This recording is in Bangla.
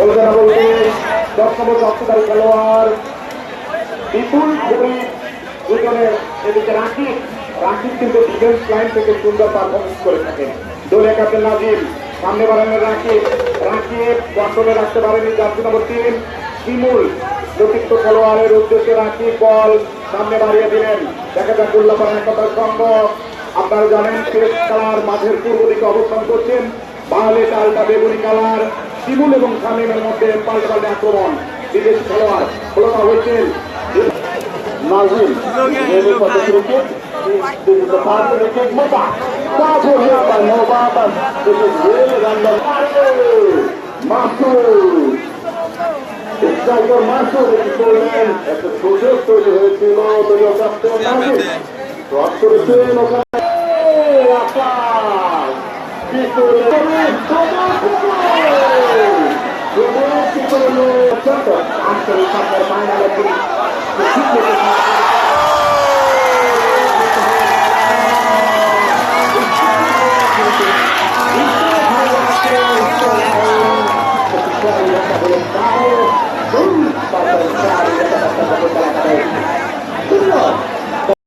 বলবেনা বলতে 10 নম্বর রক্তদারী খেলোয়াড় বিপুল খুবই দুজনের এদিকে রাকিব কিন্তু ডিফেন্স লাইন থেকে সুন্দর পারফরমেন্স করে থাকেন। দলীয় ক্যাপ্টেন নাজিম সামনে বাড়ানোর রাকিব কন্ট্রোলে রাখতে পারেনি জার্সি নম্বর 3 শিমুল। প্রতিক্ত খেলোয়াড়ের উদ্দেশ্যে রাকিব বল সামনে বাড়িয়ে দিলেন। দেখা যাক উল্লাপাড়া কত সম্ভব। আপনারা জানেন শেষ খেলার মাঠের পূর্ব দিকে অবস্থান করছেন বাহালে চালটা বেগুনি কালার। শিমুল এবং শামীমের মধ্যে পাল্টাপাল্টে আক্রমণ। বিদেশি খেলোয়াড় ফলতা হয়েছেন Nazim. This is the part of the kick. Mota. Powerful hit by Nova, but this is really under Masoud. Striker Masoud is going. একটা সুযোগ তৈরি হয়েছিল দলীয় ক্যাপ্টেন নাজিম। ক্রস করেছেন ওখানে আকাশ। Thank you.